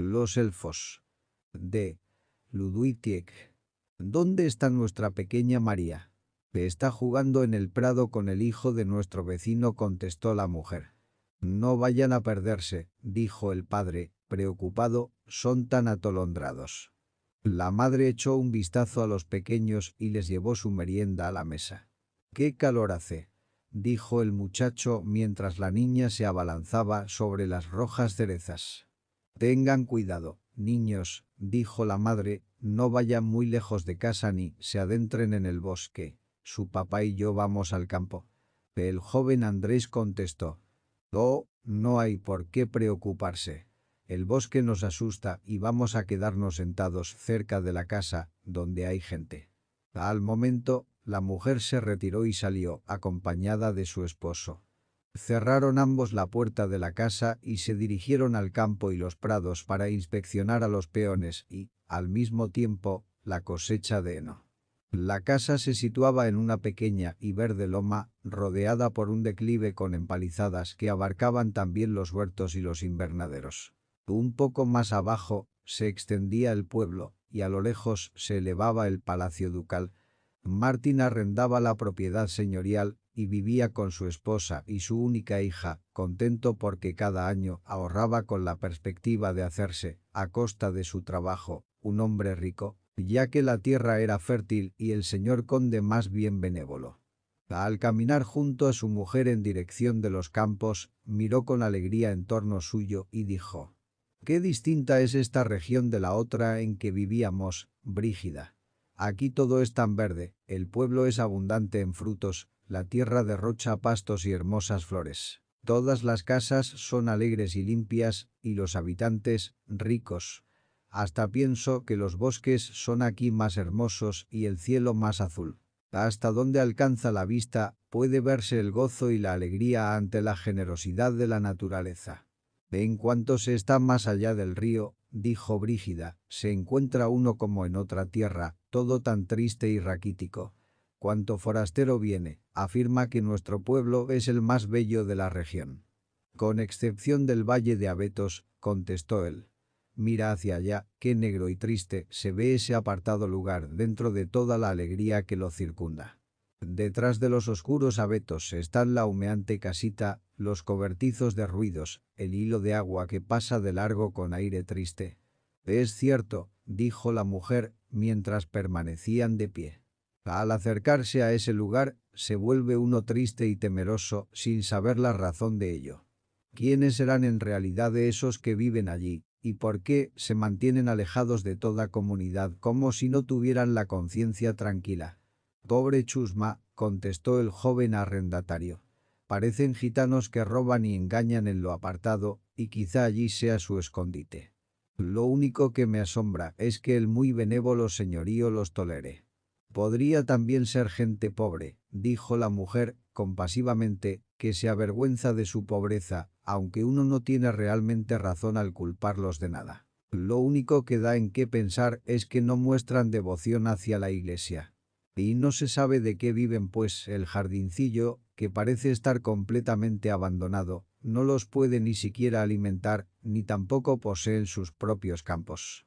Los elfos. De Ludwig Tieck. ¿Dónde está nuestra pequeña María? Está jugando en el prado con el hijo de nuestro vecino, contestó la mujer. No vayan a perderse, dijo el padre, preocupado, son tan atolondrados. La madre echó un vistazo a los pequeños y les llevó su merienda a la mesa. «¿Qué calor hace?», dijo el muchacho mientras la niña se abalanzaba sobre las rojas cerezas. «Tengan cuidado, niños», dijo la madre, «no vayan muy lejos de casa ni se adentren en el bosque. Su papá y yo vamos al campo». El joven Andrés contestó. «Oh, no hay por qué preocuparse. El bosque nos asusta y vamos a quedarnos sentados cerca de la casa, donde hay gente». Al momento, la mujer se retiró y salió, acompañada de su esposo. Cerraron ambos la puerta de la casa y se dirigieron al campo y los prados para inspeccionar a los peones y, al mismo tiempo, la cosecha de heno. La casa se situaba en una pequeña y verde loma, rodeada por un declive con empalizadas que abarcaban también los huertos y los invernaderos. Un poco más abajo, se extendía el pueblo, y a lo lejos se elevaba el palacio ducal. Martín arrendaba la propiedad señorial y vivía con su esposa y su única hija, contento porque cada año ahorraba con la perspectiva de hacerse, a costa de su trabajo, un hombre rico, ya que la tierra era fértil y el señor conde más bien benévolo. Al caminar junto a su mujer en dirección de los campos, miró con alegría en torno suyo y dijo: «Qué distinta es esta región de la otra en que vivíamos, Brígida. Aquí todo es tan verde, el pueblo es abundante en frutos, la tierra derrocha pastos y hermosas flores. Todas las casas son alegres y limpias, y los habitantes, ricos. Hasta pienso que los bosques son aquí más hermosos y el cielo más azul. Hasta donde alcanza la vista, puede verse el gozo y la alegría ante la generosidad de la naturaleza. En cuanto se está más allá del río», dijo Brígida, «se encuentra uno como en otra tierra, todo tan triste y raquítico. Cuanto forastero viene, afirma que nuestro pueblo es el más bello de la región». «Con excepción del valle de Abetos», contestó él. «Mira hacia allá, qué negro y triste se ve ese apartado lugar dentro de toda la alegría que lo circunda. Detrás de los oscuros abetos están la humeante casita, los cobertizos de ruidos, el hilo de agua que pasa de largo con aire triste». «Es cierto», dijo la mujer, mientras permanecían de pie. «Al acercarse a ese lugar, se vuelve uno triste y temeroso sin saber la razón de ello. ¿Quiénes serán en realidad esos que viven allí, y por qué se mantienen alejados de toda comunidad como si no tuvieran la conciencia tranquila?» «Pobre chusma», contestó el joven arrendatario. «Parecen gitanos que roban y engañan en lo apartado, y quizá allí sea su escondite. Lo único que me asombra es que el muy benévolo señorío los tolere». «Podría también ser gente pobre», dijo la mujer, compasivamente, «que se avergüenza de su pobreza, aunque uno no tiene realmente razón al culparlos de nada. Lo único que da en qué pensar es que no muestran devoción hacia la iglesia. Y no se sabe de qué viven, pues el jardincillo, que parece estar completamente abandonado, no los puede ni siquiera alimentar, ni tampoco poseen sus propios campos.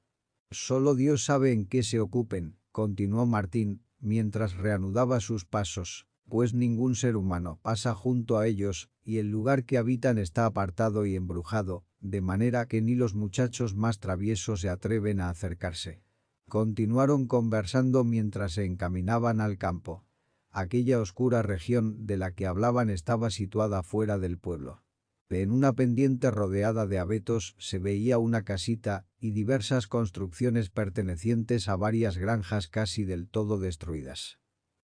Solo Dios sabe en qué se ocupen», continuó Martín, mientras reanudaba sus pasos, «pues ningún ser humano pasa junto a ellos, y el lugar que habitan está apartado y embrujado, de manera que ni los muchachos más traviesos se atreven a acercarse». Continuaron conversando mientras se encaminaban al campo. Aquella oscura región de la que hablaban estaba situada fuera del pueblo. En una pendiente rodeada de abetos se veía una casita y diversas construcciones pertenecientes a varias granjas casi del todo destruidas.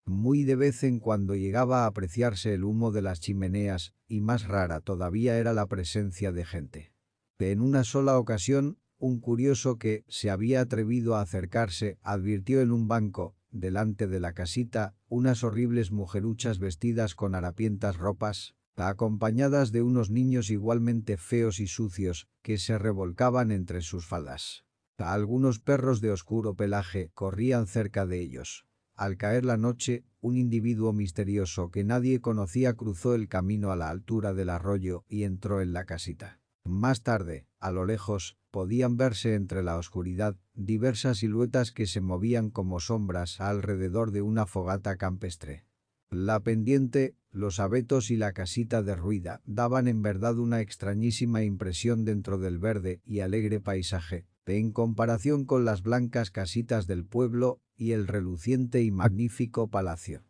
Muy de vez en cuando llegaba a apreciarse el humo de las chimeneas, y más rara todavía era la presencia de gente. En una sola ocasión, un curioso que se había atrevido a acercarse advirtió en un banco, delante de la casita, unas horribles mujeruchas vestidas con harapientas ropas, acompañadas de unos niños igualmente feos y sucios, que se revolcaban entre sus faldas. Algunos perros de oscuro pelaje corrían cerca de ellos. Al caer la noche, un individuo misterioso que nadie conocía cruzó el camino a la altura del arroyo y entró en la casita. Más tarde, a lo lejos, podían verse entre la oscuridad diversas siluetas que se movían como sombras alrededor de una fogata campestre. La pendiente, los abetos y la casita derruida daban en verdad una extrañísima impresión dentro del verde y alegre paisaje, en comparación con las blancas casitas del pueblo y el reluciente y magnífico palacio.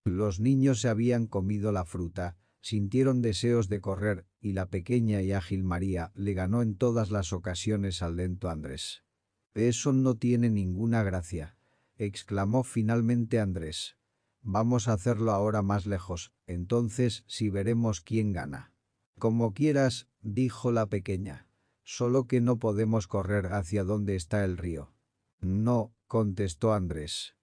Los niños se habían comido la fruta, sintieron deseos de correr, y la pequeña y ágil María le ganó en todas las ocasiones al lento Andrés. «Eso no tiene ninguna gracia», exclamó finalmente Andrés. «Vamos a hacerlo ahora más lejos, entonces sí veremos quién gana». «Como quieras», dijo la pequeña. «Solo que no podemos correr hacia donde está el río». «No», contestó Andrés.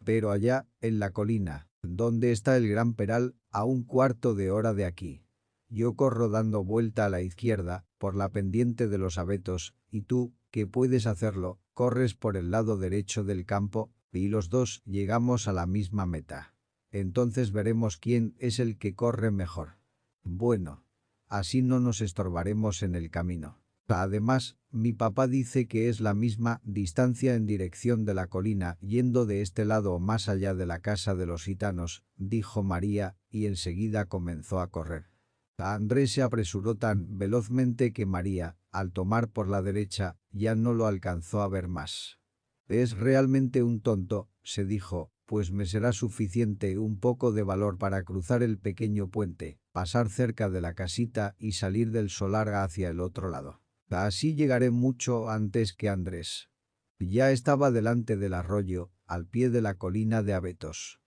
«Pero allá, en la colina, donde está el gran peral, a un cuarto de hora de aquí. Yo corro dando vuelta a la izquierda, por la pendiente de los abetos, y tú, que puedes hacerlo, corres por el lado derecho del campo, y los dos llegamos a la misma meta. Entonces veremos quién es el que corre mejor. Bueno, así no nos estorbaremos en el camino. Además, mi papá dice que es la misma distancia en dirección de la colina yendo de este lado más allá de la casa de los gitanos», dijo María, y enseguida comenzó a correr. Andrés se apresuró tan velozmente que María, al tomar por la derecha, ya no lo alcanzó a ver más. «Es realmente un tonto», se dijo, «pues me será suficiente un poco de valor para cruzar el pequeño puente, pasar cerca de la casita y salir del solar hacia el otro lado. Así llegaré mucho antes que Andrés». Ya estaba delante del arroyo, al pie de la colina de abetos.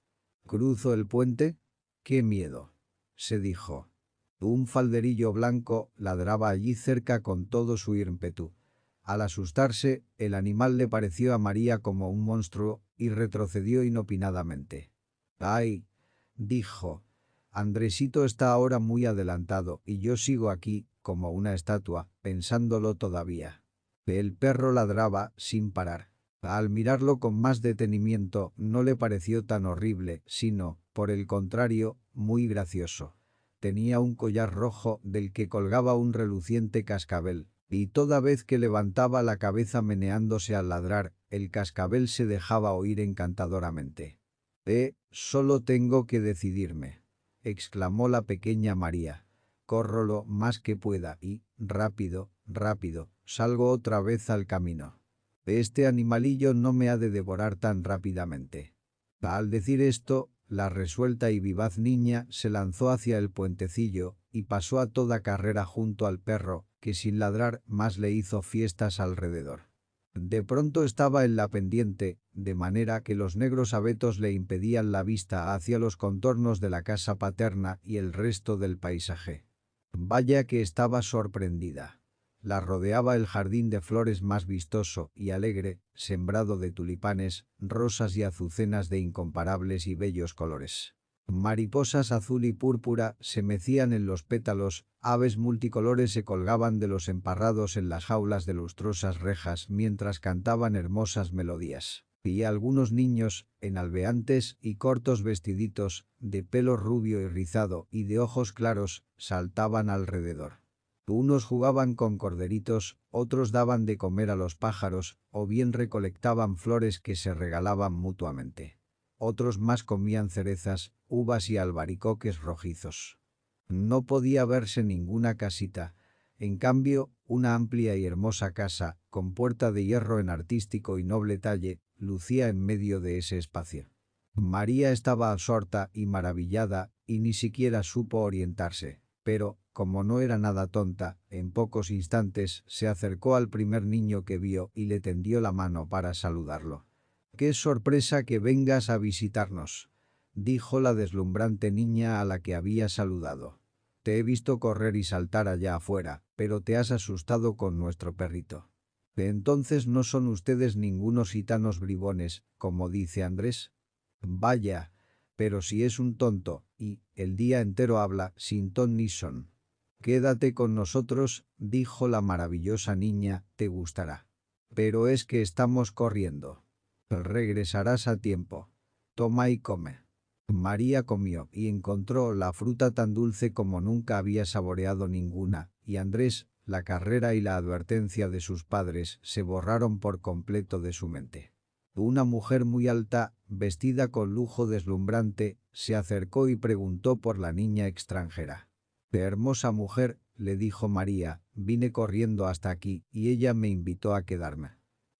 «¿Cruzo el puente? ¡Qué miedo!», se dijo. Un falderillo blanco ladraba allí cerca con todo su ímpetu. Al asustarse, el animal le pareció a María como un monstruo y retrocedió inopinadamente. «¡Ay!», dijo. «Andresito está ahora muy adelantado y yo sigo aquí, como una estatua, pensándolo todavía». El perro ladraba sin parar. Al mirarlo con más detenimiento no le pareció tan horrible, sino, por el contrario, muy gracioso. Tenía un collar rojo del que colgaba un reluciente cascabel, y toda vez que levantaba la cabeza meneándose al ladrar, el cascabel se dejaba oír encantadoramente. Solo tengo que decidirme», exclamó la pequeña María. «Corro lo más que pueda y, rápido, rápido, salgo otra vez al camino. Este animalillo no me ha de devorar tan rápidamente». Al decir esto, la resuelta y vivaz niña se lanzó hacia el puentecillo y pasó a toda carrera junto al perro, que sin ladrar más le hizo fiestas alrededor. De pronto estaba en la pendiente, de manera que los negros abetos le impedían la vista hacia los contornos de la casa paterna y el resto del paisaje. Vaya que estaba sorprendida. La rodeaba el jardín de flores más vistoso y alegre, sembrado de tulipanes, rosas y azucenas de incomparables y bellos colores. Mariposas azul y púrpura se mecían en los pétalos, aves multicolores se colgaban de los emparrados en las jaulas de lustrosas rejas mientras cantaban hermosas melodías. Y algunos niños, en albeantes y cortos vestiditos, de pelo rubio y rizado y de ojos claros, saltaban alrededor. Unos jugaban con corderitos, otros daban de comer a los pájaros, o bien recolectaban flores que se regalaban mutuamente. Otros más comían cerezas, uvas y albaricoques rojizos. No podía verse ninguna casita. En cambio, una amplia y hermosa casa, con puerta de hierro en artístico y noble talle, lucía en medio de ese espacio. María estaba absorta y maravillada, y ni siquiera supo orientarse. Pero, como no era nada tonta, en pocos instantes se acercó al primer niño que vio y le tendió la mano para saludarlo. «¡Qué sorpresa que vengas a visitarnos!», dijo la deslumbrante niña a la que había saludado. «Te he visto correr y saltar allá afuera, pero te has asustado con nuestro perrito. Entonces no son ustedes ningunos gitanos bribones, como dice Andrés. Vaya, pero si es un tonto, y el día entero habla sin ton ni son». «Quédate con nosotros», dijo la maravillosa niña, «te gustará». «Pero es que estamos corriendo». «Regresarás a tiempo. Toma y come». María comió y encontró la fruta tan dulce como nunca había saboreado ninguna, y Andrés la carrera y la advertencia de sus padres se borraron por completo de su mente. Una mujer muy alta, vestida con lujo deslumbrante, se acercó y preguntó por la niña extranjera. «Hermosa mujer», le dijo María, «vine corriendo hasta aquí y ella me invitó a quedarme».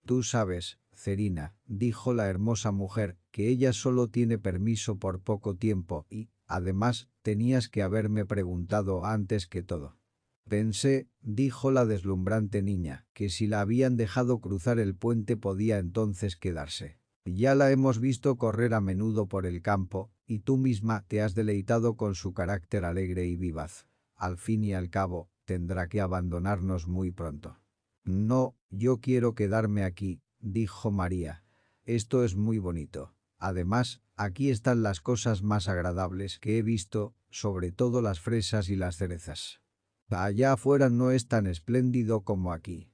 «Tú sabes, Cerina», dijo la hermosa mujer, «que ella solo tiene permiso por poco tiempo y, además, tenías que haberme preguntado antes que todo». «Pensé», dijo la deslumbrante niña, «que si la habían dejado cruzar el puente podía entonces quedarse. Ya la hemos visto correr a menudo por el campo, y tú misma te has deleitado con su carácter alegre y vivaz. Al fin y al cabo, tendrá que abandonarnos muy pronto». «No, yo quiero quedarme aquí», dijo María. «Esto es muy bonito. Además, aquí están las cosas más agradables que he visto, sobre todo las fresas y las cerezas. Allá afuera no es tan espléndido como aquí».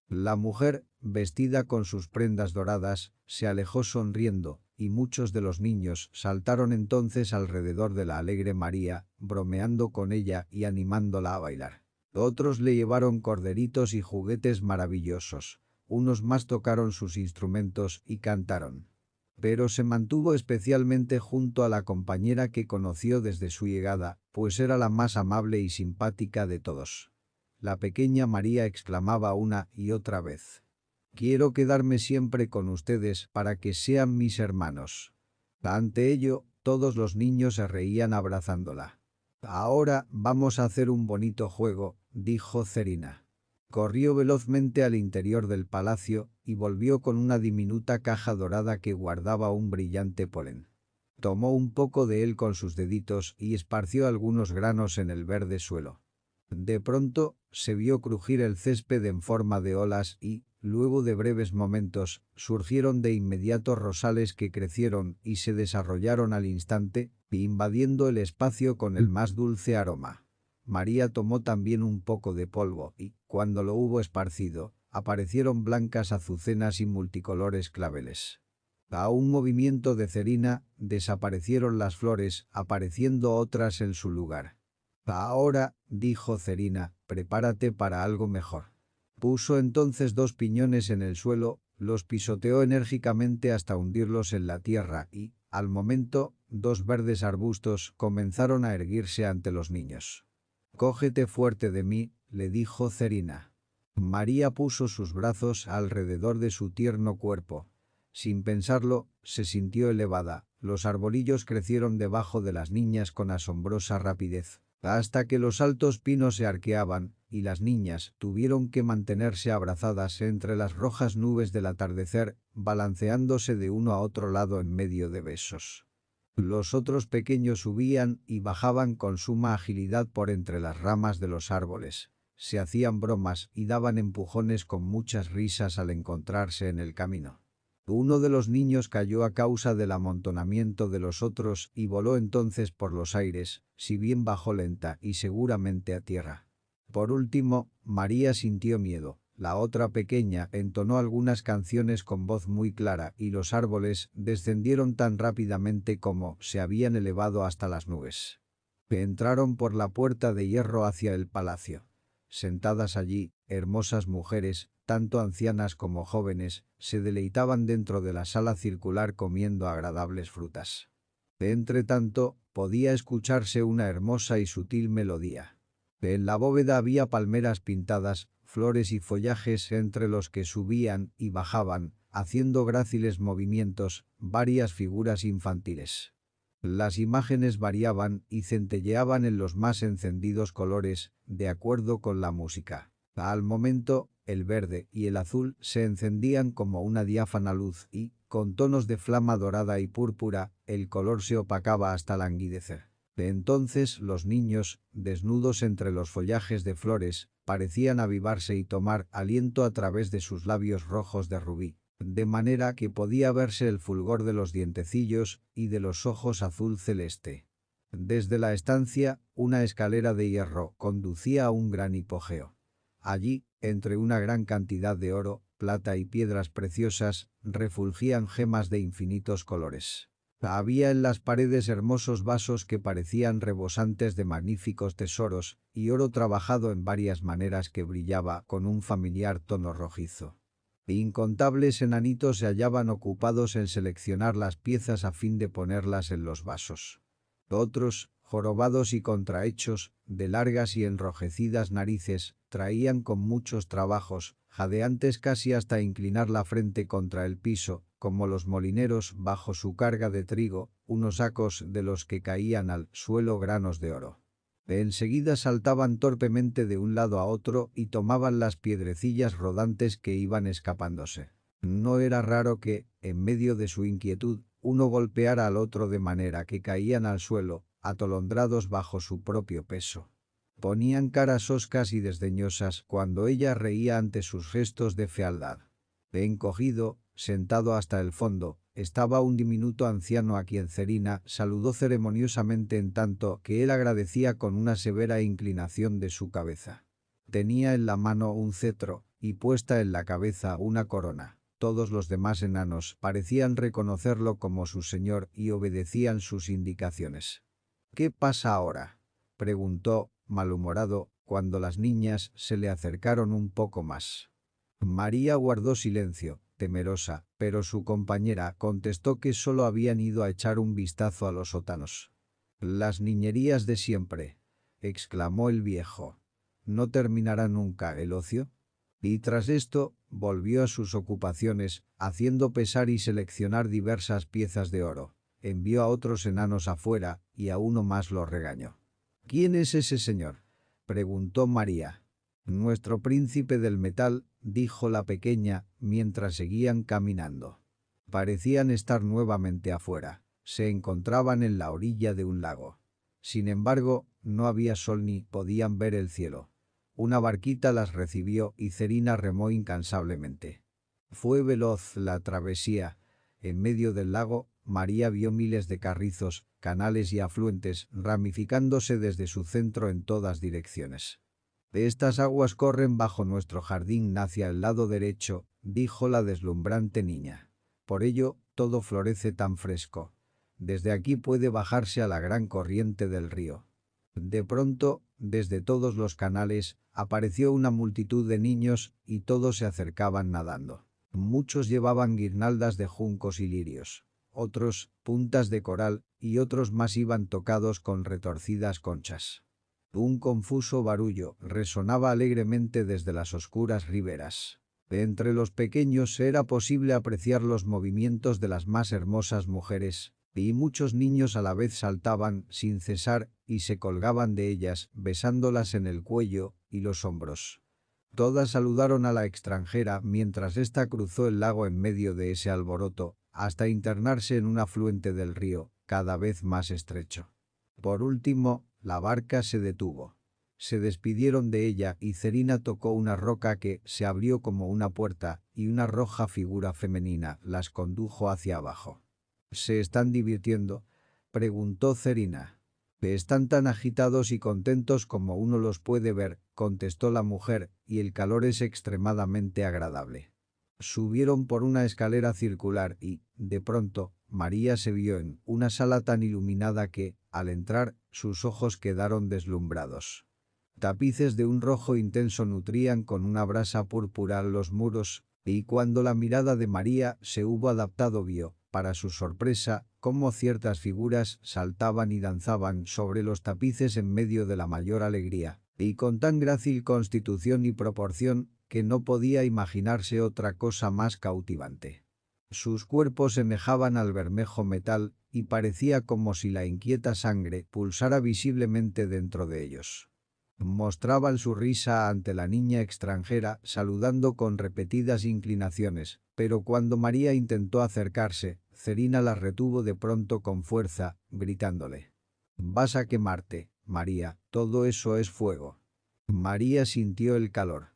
La mujer, vestida con sus prendas doradas, se alejó sonriendo, y muchos de los niños saltaron entonces alrededor de la alegre María, bromeando con ella y animándola a bailar. Otros le llevaron corderitos y juguetes maravillosos. Unos más tocaron sus instrumentos y cantaron. Pero se mantuvo especialmente junto a la compañera que conoció desde su llegada, pues era la más amable y simpática de todos. La pequeña María exclamaba una y otra vez: «Quiero quedarme siempre con ustedes para que sean mis hermanos». Ante ello, todos los niños se reían abrazándola. «Ahora vamos a hacer un bonito juego», dijo Cerina. Corrió velozmente al interior del palacio y volvió con una diminuta caja dorada que guardaba un brillante polen. Tomó un poco de él con sus deditos y esparció algunos granos en el verde suelo. De pronto, se vio crujir el césped en forma de olas y, luego de breves momentos, surgieron de inmediato rosales que crecieron y se desarrollaron al instante, invadiendo el espacio con el más dulce aroma. María tomó también un poco de polvo y, cuando lo hubo esparcido, aparecieron blancas azucenas y multicolores claveles. A un movimiento de Cerina, desaparecieron las flores, apareciendo otras en su lugar. «Ahora», dijo Cerina, «prepárate para algo mejor». Puso entonces 2 piñones en el suelo, los pisoteó enérgicamente hasta hundirlos en la tierra y, al momento, 2 verdes arbustos comenzaron a erguirse ante los niños. «Cógete fuerte de mí», le dijo Cerina. María puso sus brazos alrededor de su tierno cuerpo. Sin pensarlo, se sintió elevada. Los arbolillos crecieron debajo de las niñas con asombrosa rapidez, hasta que los altos pinos se arqueaban, y las niñas tuvieron que mantenerse abrazadas entre las rojas nubes del atardecer, balanceándose de uno a otro lado en medio de besos. Los otros pequeños subían y bajaban con suma agilidad por entre las ramas de los árboles. Se hacían bromas y daban empujones con muchas risas al encontrarse en el camino. Uno de los niños cayó a causa del amontonamiento de los otros y voló entonces por los aires, si bien bajó lenta y seguramente a tierra. Por último, María sintió miedo. La otra pequeña entonó algunas canciones con voz muy clara y los árboles descendieron tan rápidamente como se habían elevado hasta las nubes. Entraron por la puerta de hierro hacia el palacio. Sentadas allí, hermosas mujeres, tanto ancianas como jóvenes, se deleitaban dentro de la sala circular comiendo agradables frutas. Entre tanto, podía escucharse una hermosa y sutil melodía. En la bóveda había palmeras pintadas, flores y follajes entre los que subían y bajaban, haciendo gráciles movimientos, varias figuras infantiles. Las imágenes variaban y centelleaban en los más encendidos colores, de acuerdo con la música. Al momento, el verde y el azul se encendían como una diáfana luz y, con tonos de flama dorada y púrpura, el color se opacaba hasta languidecer. Entonces los niños, desnudos entre los follajes de flores, parecían avivarse y tomar aliento a través de sus labios rojos de rubí, de manera que podía verse el fulgor de los dientecillos y de los ojos azul celeste. Desde la estancia, una escalera de hierro conducía a un gran hipogeo. Allí, entre una gran cantidad de oro, plata y piedras preciosas, refulgían gemas de infinitos colores. Había en las paredes hermosos vasos que parecían rebosantes de magníficos tesoros, y oro trabajado en varias maneras que brillaba con un familiar tono rojizo. Incontables enanitos se hallaban ocupados en seleccionar las piezas a fin de ponerlas en los vasos. Otros, jorobados y contrahechos, de largas y enrojecidas narices, traían con muchos trabajos, jadeantes casi hasta inclinar la frente contra el piso, como los molineros bajo su carga de trigo, unos sacos de los que caían al suelo granos de oro. Enseguida saltaban torpemente de un lado a otro y tomaban las piedrecillas rodantes que iban escapándose. No era raro que, en medio de su inquietud, uno golpeara al otro de manera que caían al suelo, atolondrados bajo su propio peso. Ponían caras hoscas y desdeñosas cuando ella reía ante sus gestos de fealdad. Encogido, sentado hasta el fondo, estaba un diminuto anciano a quien Cerina saludó ceremoniosamente en tanto que él agradecía con una severa inclinación de su cabeza. Tenía en la mano un cetro, y puesta en la cabeza una corona. Todos los demás enanos parecían reconocerlo como su señor y obedecían sus indicaciones. «¿Qué pasa ahora?», preguntó, malhumorado, cuando las niñas se le acercaron un poco más. María guardó silencio, temerosa, pero su compañera contestó que solo habían ido a echar un vistazo a los sótanos. «Las niñerías de siempre», exclamó el viejo. «¿No terminará nunca el ocio?». Y tras esto, volvió a sus ocupaciones, haciendo pesar y seleccionar diversas piezas de oro. Envió a otros enanos afuera, y a uno más lo regañó. «¿Quién es ese señor?», preguntó María. «Nuestro príncipe del metal», dijo la pequeña, mientras seguían caminando. Parecían estar nuevamente afuera. Se encontraban en la orilla de un lago. Sin embargo, no había sol ni podían ver el cielo. Una barquita las recibió y Cerina remó incansablemente. Fue veloz la travesía. En medio del lago, María vio miles de carrizos, canales y afluentes ramificándose desde su centro en todas direcciones. «Estas aguas corren bajo nuestro jardín hacia el lado derecho», dijo la deslumbrante niña. «Por ello, todo florece tan fresco. Desde aquí puede bajarse a la gran corriente del río». De pronto, desde todos los canales, apareció una multitud de niños y todos se acercaban nadando. Muchos llevaban guirnaldas de juncos y lirios, otros puntas de coral y otros más iban tocados con retorcidas conchas. Un confuso barullo resonaba alegremente desde las oscuras riberas. Entre los pequeños era posible apreciar los movimientos de las más hermosas mujeres, y muchos niños a la vez saltaban sin cesar y se colgaban de ellas, besándolas en el cuello y los hombros. Todas saludaron a la extranjera mientras ésta cruzó el lago en medio de ese alboroto, hasta internarse en un afluente del río, cada vez más estrecho. Por último, la barca se detuvo. Se despidieron de ella y Cerina tocó una roca que se abrió como una puerta y una roja figura femenina las condujo hacia abajo. «¿Se están divirtiendo?», preguntó Cerina. «Están tan agitados y contentos como uno los puede ver», contestó la mujer, «y el calor es extremadamente agradable». Subieron por una escalera circular y, de pronto, María se vio en una sala tan iluminada que, al entrar, sus ojos quedaron deslumbrados. Tapices de un rojo intenso nutrían con una brasa púrpura los muros, y cuando la mirada de María se hubo adaptado vio, para su sorpresa, cómo ciertas figuras saltaban y danzaban sobre los tapices en medio de la mayor alegría, y con tan grácil constitución y proporción, que no podía imaginarse otra cosa más cautivante. Sus cuerpos semejaban al bermejo metal, y parecía como si la inquieta sangre pulsara visiblemente dentro de ellos. Mostraban su risa ante la niña extranjera, saludando con repetidas inclinaciones, pero cuando María intentó acercarse, Cerina la retuvo de pronto con fuerza, gritándole: «Vas a quemarte, María, todo eso es fuego». María sintió el calor.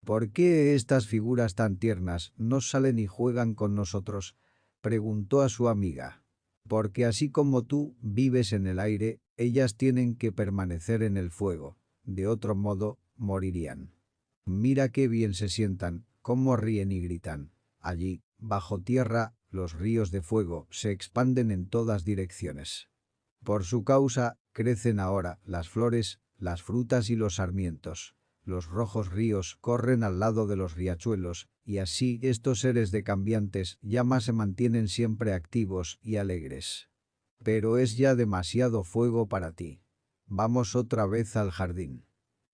«¿Por qué estas figuras tan tiernas no salen y juegan con nosotros?», preguntó a su amiga. «Porque así como tú vives en el aire, ellas tienen que permanecer en el fuego. De otro modo, morirían. Mira qué bien se sientan, cómo ríen y gritan. Allí, bajo tierra, los ríos de fuego se expanden en todas direcciones. Por su causa, crecen ahora las flores, las frutas y los sarmientos. Los rojos ríos corren al lado de los riachuelos, y así estos seres de cambiantes llamas se mantienen siempre activos y alegres. Pero es ya demasiado fuego para ti. Vamos otra vez al jardín.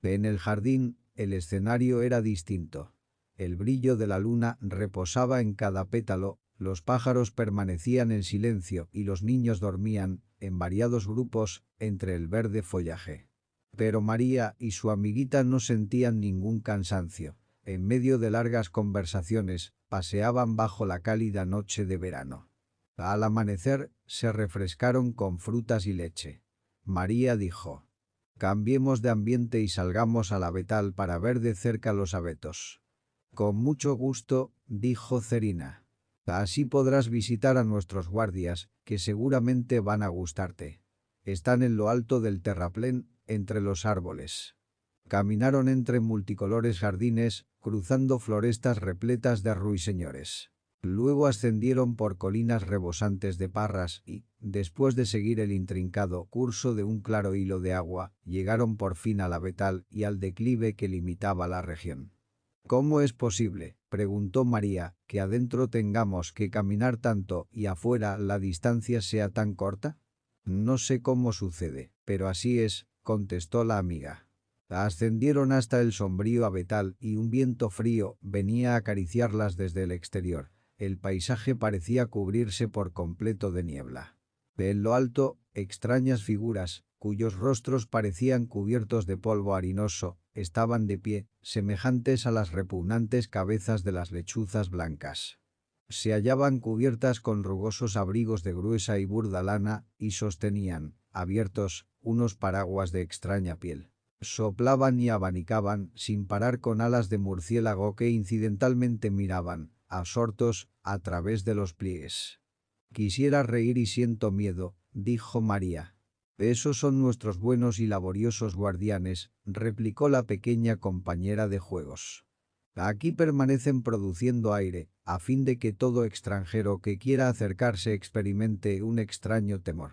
En el jardín, el escenario era distinto. El brillo de la luna reposaba en cada pétalo, los pájaros permanecían en silencio y los niños dormían, en variados grupos, entre el verde follaje. Pero María y su amiguita no sentían ningún cansancio. En medio de largas conversaciones, paseaban bajo la cálida noche de verano. Al amanecer, se refrescaron con frutas y leche. María dijo: «Cambiemos de ambiente y salgamos al abetal para ver de cerca los abetos». «Con mucho gusto», dijo Cerina. «Así podrás visitar a nuestros guardias, que seguramente van a gustarte. Están en lo alto del terraplén, entre los árboles». Caminaron entre multicolores jardines, cruzando florestas repletas de ruiseñores. Luego ascendieron por colinas rebosantes de parras y, después de seguir el intrincado curso de un claro hilo de agua, llegaron por fin al abetal y al declive que limitaba la región. «¿Cómo es posible?», preguntó María, «que adentro tengamos que caminar tanto y afuera la distancia sea tan corta?» «No sé cómo sucede, pero así es», contestó la amiga. Ascendieron hasta el sombrío abetal y un viento frío venía a acariciarlas desde el exterior. El paisaje parecía cubrirse por completo de niebla. En lo alto, extrañas figuras, cuyos rostros parecían cubiertos de polvo harinoso, estaban de pie, semejantes a las repugnantes cabezas de las lechuzas blancas. Se hallaban cubiertas con rugosos abrigos de gruesa y burda lana y sostenían, abiertos, unos paraguas de extraña piel. Soplaban y abanicaban sin parar con alas de murciélago que incidentalmente miraban, absortos, a través de los pliegues. «Quisiera reír y siento miedo», dijo María. «Esos son nuestros buenos y laboriosos guardianes», replicó la pequeña compañera de juegos. «Aquí permanecen produciendo aire, a fin de que todo extranjero que quiera acercarse experimente un extraño temor.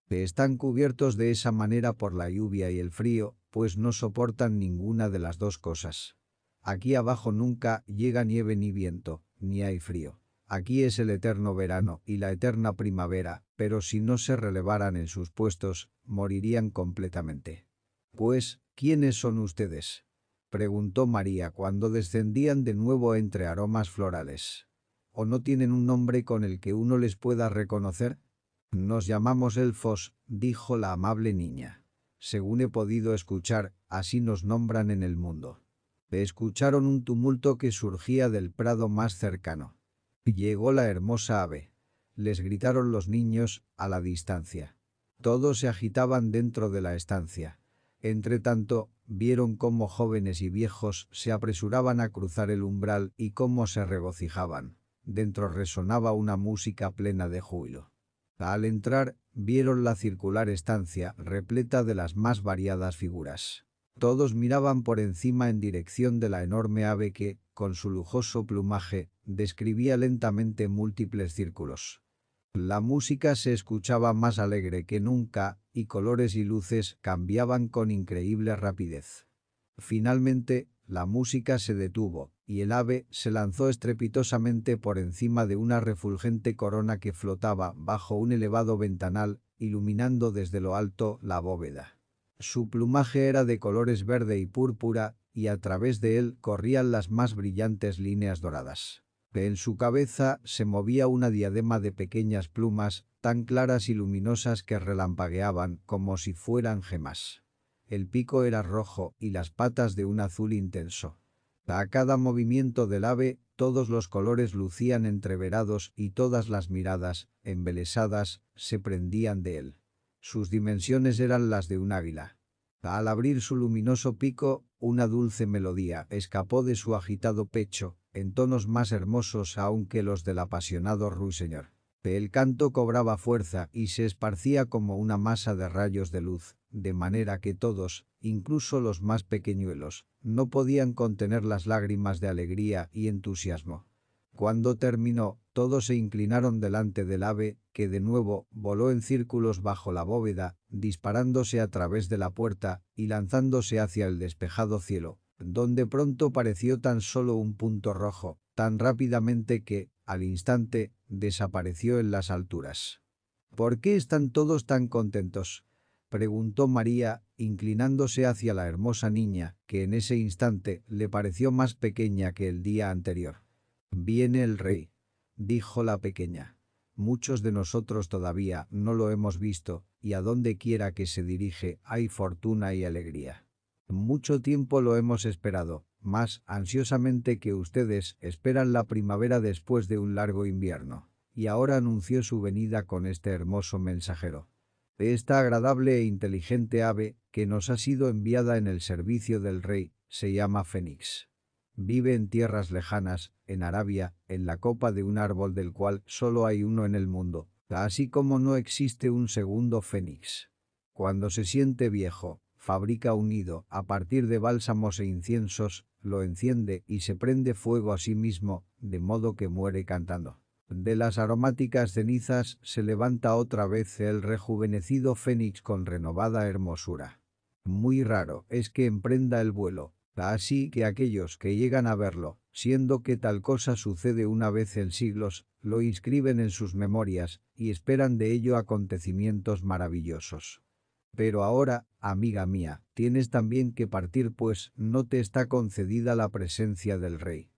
Están cubiertos de esa manera por la lluvia y el frío, pues no soportan ninguna de las dos cosas. Aquí abajo nunca llega nieve ni viento, ni hay frío. Aquí es el eterno verano y la eterna primavera, pero si no se relevaran en sus puestos, morirían completamente». «Pues, ¿quiénes son ustedes?», preguntó María cuando descendían de nuevo entre aromas florales. «¿O no tienen un nombre con el que uno les pueda reconocer?» «Nos llamamos elfos», dijo la amable niña. «Según he podido escuchar, así nos nombran en el mundo». Escucharon un tumulto que surgía del prado más cercano. Llegó la hermosa ave. Les gritaron los niños, a la distancia. Todos se agitaban dentro de la estancia. Entretanto, vieron cómo jóvenes y viejos se apresuraban a cruzar el umbral y cómo se regocijaban. Dentro resonaba una música plena de júbilo. Al entrar, vieron la circular estancia repleta de las más variadas figuras. Todos miraban por encima en dirección de la enorme ave que, con su lujoso plumaje, describía lentamente múltiples círculos. La música se escuchaba más alegre que nunca, y colores y luces cambiaban con increíble rapidez. Finalmente, la música se detuvo, y el ave se lanzó estrepitosamente por encima de una refulgente corona que flotaba bajo un elevado ventanal, iluminando desde lo alto la bóveda. Su plumaje era de colores verde y púrpura, y a través de él corrían las más brillantes líneas doradas. En su cabeza se movía una diadema de pequeñas plumas, tan claras y luminosas que relampagueaban como si fueran gemas. El pico era rojo y las patas de un azul intenso. A cada movimiento del ave, todos los colores lucían entreverados y todas las miradas, embelesadas, se prendían de él. Sus dimensiones eran las de un águila. Al abrir su luminoso pico, una dulce melodía escapó de su agitado pecho, en tonos más hermosos aún que los del apasionado ruiseñor. El canto cobraba fuerza y se esparcía como una masa de rayos de luz, de manera que todos, incluso los más pequeñuelos, no podían contener las lágrimas de alegría y entusiasmo. Cuando terminó, Todos se inclinaron delante del ave, que de nuevo voló en círculos bajo la bóveda, disparándose a través de la puerta y lanzándose hacia el despejado cielo, donde pronto pareció tan solo un punto rojo, tan rápidamente que, al instante, desapareció en las alturas. ¿Por qué están todos tan contentos?, preguntó María, inclinándose hacia la hermosa niña, que en ese instante le pareció más pequeña que el día anterior. «Viene el rey», dijo la pequeña. «Muchos de nosotros todavía no lo hemos visto, y a donde quiera que se dirige hay fortuna y alegría. Mucho tiempo lo hemos esperado, más ansiosamente que ustedes esperan la primavera después de un largo invierno, y ahora anunció su venida con este hermoso mensajero. Esta agradable e inteligente ave, que nos ha sido enviada en el servicio del rey, se llama Fénix. Vive en tierras lejanas, en Arabia, en la copa de un árbol del cual solo hay uno en el mundo, así como no existe un segundo Fénix. Cuando se siente viejo, fabrica un nido a partir de bálsamos e inciensos, lo enciende y se prende fuego a sí mismo, de modo que muere cantando. De las aromáticas cenizas se levanta otra vez el rejuvenecido fénix con renovada hermosura. Muy raro es que emprenda el vuelo, así que aquellos que llegan a verlo, siendo que tal cosa sucede una vez en siglos, lo inscriben en sus memorias y esperan de ello acontecimientos maravillosos. Pero ahora, amiga mía, tienes también que partir, pues no te está concedida la presencia del rey».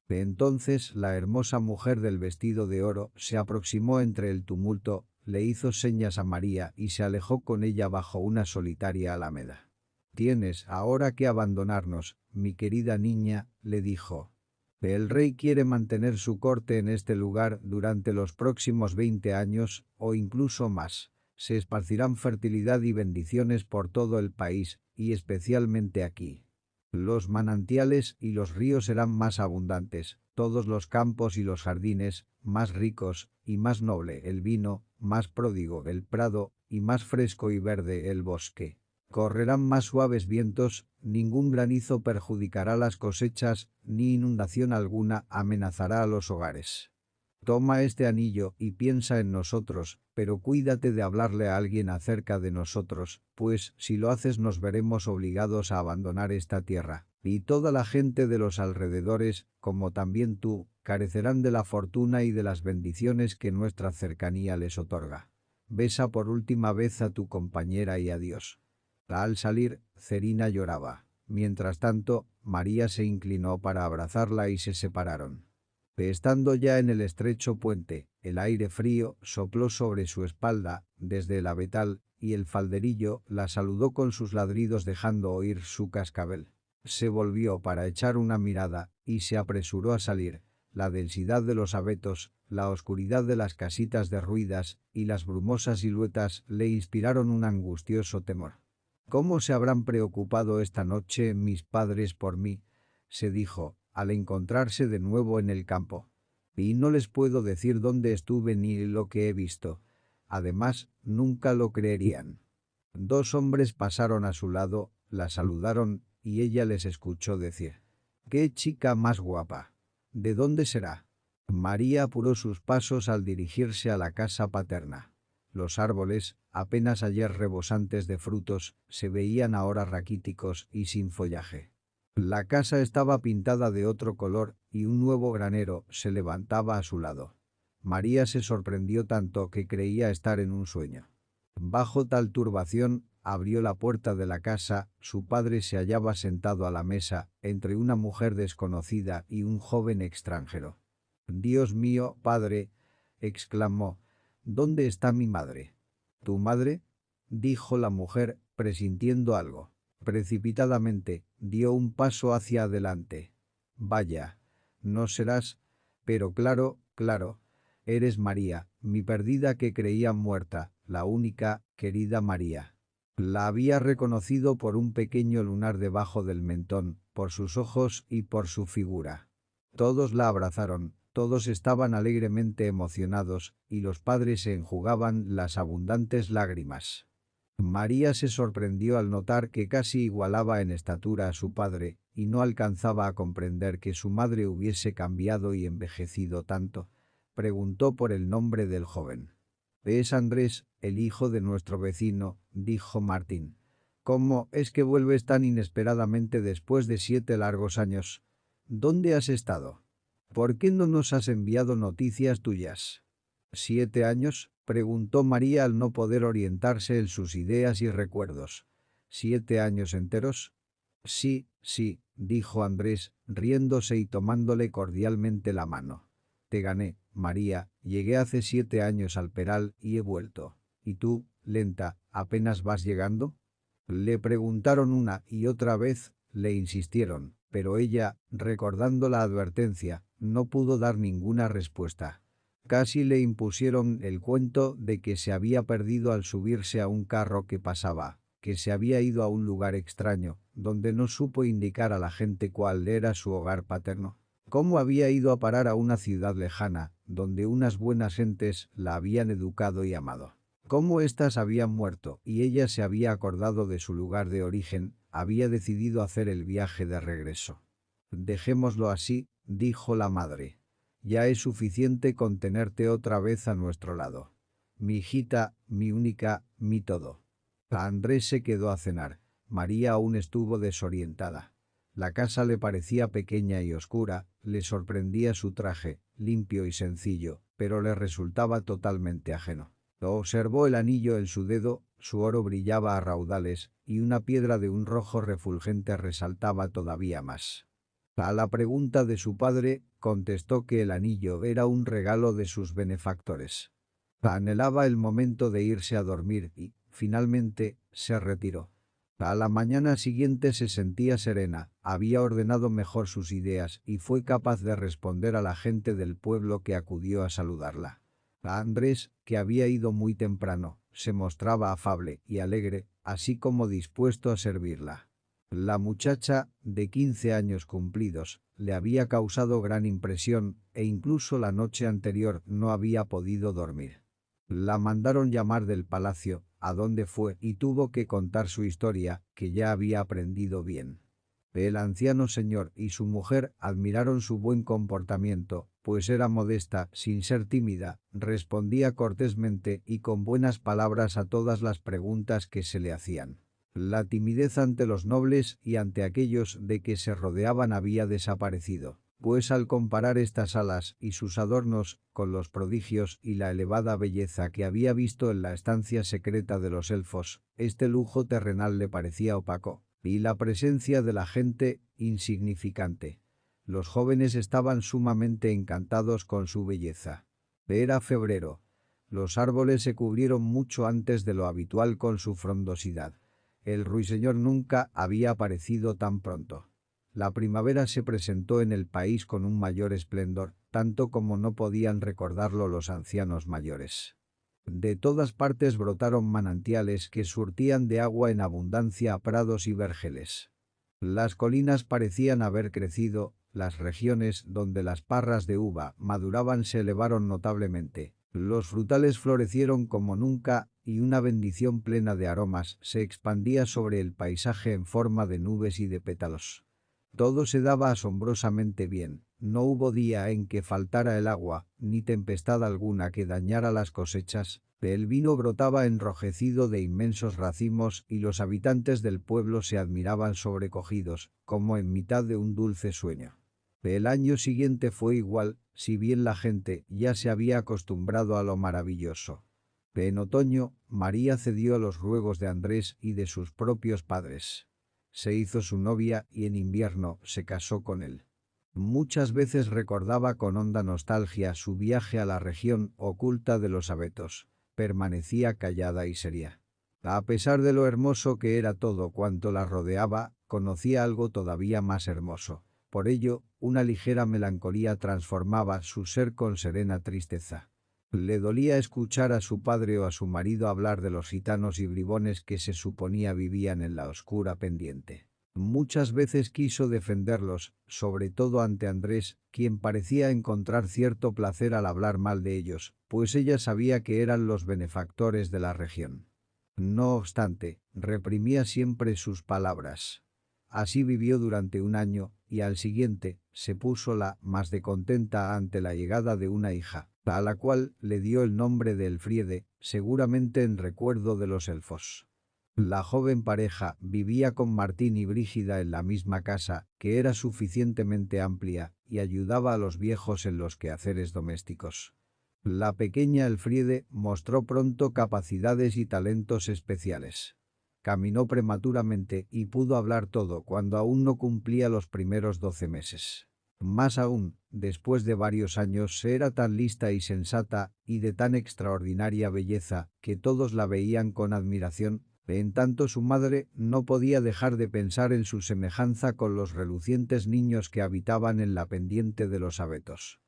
Entonces la hermosa mujer del vestido de oro se aproximó entre el tumulto, le hizo señas a María y se alejó con ella bajo una solitaria alameda. «Tienes ahora que abandonarnos, mi querida niña», le dijo. «El rey quiere mantener su corte en este lugar durante los próximos 20 años, o incluso más. Se esparcirán fertilidad y bendiciones por todo el país, y especialmente aquí. Los manantiales y los ríos serán más abundantes, todos los campos y los jardines, más ricos, y más noble el vino, más pródigo el prado, y más fresco y verde el bosque. Correrán más suaves vientos, ningún granizo perjudicará las cosechas, ni inundación alguna amenazará a los hogares. Toma este anillo y piensa en nosotros, pero cuídate de hablarle a alguien acerca de nosotros, pues si lo haces nos veremos obligados a abandonar esta tierra, y toda la gente de los alrededores, como también tú, carecerán de la fortuna y de las bendiciones que nuestra cercanía les otorga. Besa por última vez a tu compañera y adiós». Al salir, Cerina lloraba. Mientras tanto, María se inclinó para abrazarla y se separaron. Estando ya en el estrecho puente, el aire frío sopló sobre su espalda, desde el abetal, y el falderillo la saludó con sus ladridos dejando oír su cascabel. Se volvió para echar una mirada, y se apresuró a salir. La densidad de los abetos, la oscuridad de las casitas derruidas, y las brumosas siluetas le inspiraron un angustioso temor. «¿Cómo se habrán preocupado esta noche mis padres por mí?», se dijo, al encontrarse de nuevo en el campo. «Y no les puedo decir dónde estuve ni lo que he visto. Además, nunca lo creerían». 2 hombres pasaron a su lado, la saludaron, y ella les escuchó decir: «¡Qué chica más guapa! ¿De dónde será?». María apuró sus pasos al dirigirse a la casa paterna. Los árboles, apenas ayer rebosantes de frutos, se veían ahora raquíticos y sin follaje. La casa estaba pintada de otro color y un nuevo granero se levantaba a su lado. María se sorprendió tanto que creía estar en un sueño. Bajo tal turbación, abrió la puerta de la casa, su padre se hallaba sentado a la mesa, entre una mujer desconocida y un joven extranjero. «Dios mío, padre», exclamó, «¿dónde está mi madre?». «¿Tu madre?», dijo la mujer, presintiendo algo. Precipitadamente, dio un paso hacia adelante. «Vaya, no serás... Pero claro, claro, eres María, mi perdida que creía muerta, la única, querida María». La había reconocido por un pequeño lunar debajo del mentón, por sus ojos y por su figura. Todos la abrazaron, todos estaban alegremente emocionados, y los padres se enjugaban las abundantes lágrimas. María se sorprendió al notar que casi igualaba en estatura a su padre, y no alcanzaba a comprender que su madre hubiese cambiado y envejecido tanto. Preguntó por el nombre del joven. Es Andrés, el hijo de nuestro vecino, dijo Martín. ¿Cómo es que vuelves tan inesperadamente después de 7 largos años? ¿Dónde has estado? ¿Por qué no nos has enviado noticias tuyas? ¿7 años? Preguntó María al no poder orientarse en sus ideas y recuerdos. ¿7 años enteros? Sí, sí, dijo Andrés, riéndose y tomándole cordialmente la mano. Te gané, María, llegué hace 7 años al Peral y he vuelto. ¿Y tú, lenta, apenas vas llegando? Le preguntaron una y otra vez, le insistieron, pero ella, recordando la advertencia, no pudo dar ninguna respuesta. Casi le impusieron el cuento de que se había perdido al subirse a un carro que pasaba, que se había ido a un lugar extraño, donde no supo indicar a la gente cuál era su hogar paterno. Cómo había ido a parar a una ciudad lejana, donde unas buenas gentes la habían educado y amado. Cómo éstas habían muerto y ella se había acordado de su lugar de origen, había decidido hacer el viaje de regreso. Dejémoslo así, dijo la madre. Ya es suficiente con tenerte otra vez a nuestro lado. Mi hijita, mi única, mi todo. Andrés se quedó a cenar. María aún estuvo desorientada. La casa le parecía pequeña y oscura, le sorprendía su traje, limpio y sencillo, pero le resultaba totalmente ajeno. Observó el anillo en su dedo, su oro brillaba a raudales, y una piedra de un rojo refulgente resaltaba todavía más. A la pregunta de su padre, contestó que el anillo era un regalo de sus benefactores. Anhelaba el momento de irse a dormir y, finalmente, se retiró. A la mañana siguiente se sentía serena, había ordenado mejor sus ideas y fue capaz de responder a la gente del pueblo que acudió a saludarla. A Andrés, que había ido muy temprano, se mostraba afable y alegre, así como dispuesto a servirla. La muchacha, de 15 años cumplidos, le había causado gran impresión e incluso la noche anterior no había podido dormir. La mandaron llamar del palacio, a donde fue y tuvo que contar su historia, que ya había aprendido bien. El anciano señor y su mujer admiraron su buen comportamiento, pues era modesta, sin ser tímida, respondía cortésmente y con buenas palabras a todas las preguntas que se le hacían. La timidez ante los nobles y ante aquellos de que se rodeaban había desaparecido, pues al comparar estas salas y sus adornos con los prodigios y la elevada belleza que había visto en la estancia secreta de los elfos, este lujo terrenal le parecía opaco, y la presencia de la gente insignificante. Los jóvenes estaban sumamente encantados con su belleza. Era febrero. Los árboles se cubrieron mucho antes de lo habitual con su frondosidad. El ruiseñor nunca había aparecido tan pronto. La primavera se presentó en el país con un mayor esplendor, tanto como no podían recordarlo los ancianos mayores. De todas partes brotaron manantiales que surtían de agua en abundancia a prados y vergeles. Las colinas parecían haber crecido, las regiones donde las parras de uva maduraban se elevaron notablemente, los frutales florecieron como nunca y una bendición plena de aromas se expandía sobre el paisaje en forma de nubes y de pétalos. Todo se daba asombrosamente bien, no hubo día en que faltara el agua, ni tempestad alguna que dañara las cosechas, el vino brotaba enrojecido de inmensos racimos y los habitantes del pueblo se admiraban sobrecogidos, como en mitad de un dulce sueño. El año siguiente fue igual, si bien la gente ya se había acostumbrado a lo maravilloso. En otoño, María cedió a los ruegos de Andrés y de sus propios padres. Se hizo su novia y en invierno se casó con él. Muchas veces recordaba con honda nostalgia su viaje a la región oculta de los abetos. Permanecía callada y seria. A pesar de lo hermoso que era todo cuanto la rodeaba, conocía algo todavía más hermoso. Por ello, una ligera melancolía transformaba su ser con serena tristeza. Le dolía escuchar a su padre o a su marido hablar de los gitanos y bribones que se suponía vivían en la oscura pendiente. Muchas veces quiso defenderlos, sobre todo ante Andrés, quien parecía encontrar cierto placer al hablar mal de ellos, pues ella sabía que eran los benefactores de la región. No obstante, reprimía siempre sus palabras. Así vivió durante un año, y al siguiente, se puso la más de contenta ante la llegada de una hija, a la cual le dio el nombre de Elfriede, seguramente en recuerdo de los elfos. La joven pareja vivía con Martín y Brígida en la misma casa, que era suficientemente amplia, y ayudaba a los viejos en los quehaceres domésticos. La pequeña Elfriede mostró pronto capacidades y talentos especiales. Caminó prematuramente y pudo hablar todo cuando aún no cumplía los primeros 12 meses. Más aún, después de varios años era tan lista y sensata, y de tan extraordinaria belleza, que todos la veían con admiración. En tanto su madre no podía dejar de pensar en su semejanza con los relucientes niños que habitaban en la pendiente de los abetos.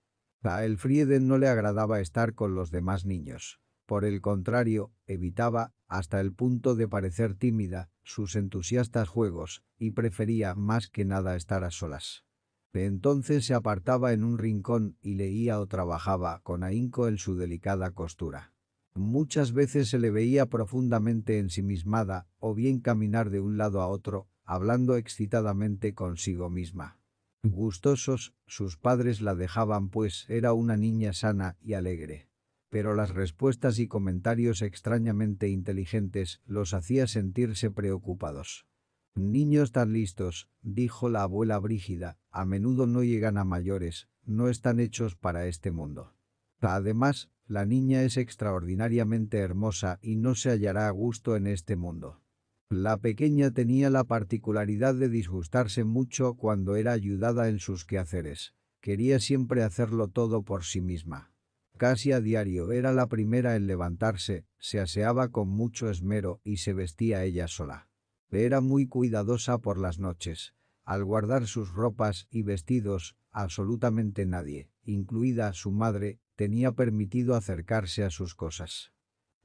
A Elfriede no le agradaba estar con los demás niños. Por el contrario, evitaba, hasta el punto de parecer tímida, sus entusiastas juegos, y prefería más que nada estar a solas. Entonces se apartaba en un rincón y leía o trabajaba con ahínco en su delicada costura. Muchas veces se le veía profundamente ensimismada, o bien caminar de un lado a otro, hablando excitadamente consigo misma. Gustosos, sus padres la dejaban pues era una niña sana y alegre. Pero las respuestas y comentarios extrañamente inteligentes los hacía sentirse preocupados. Niños tan listos, dijo la abuela Brígida, a menudo no llegan a mayores, no están hechos para este mundo. Además, la niña es extraordinariamente hermosa y no se hallará a gusto en este mundo. La pequeña tenía la particularidad de disgustarse mucho cuando era ayudada en sus quehaceres. Quería siempre hacerlo todo por sí misma. Casi a diario era la primera en levantarse, se aseaba con mucho esmero y se vestía ella sola. Era muy cuidadosa por las noches. Al guardar sus ropas y vestidos, absolutamente nadie, incluida su madre, tenía permitido acercarse a sus cosas.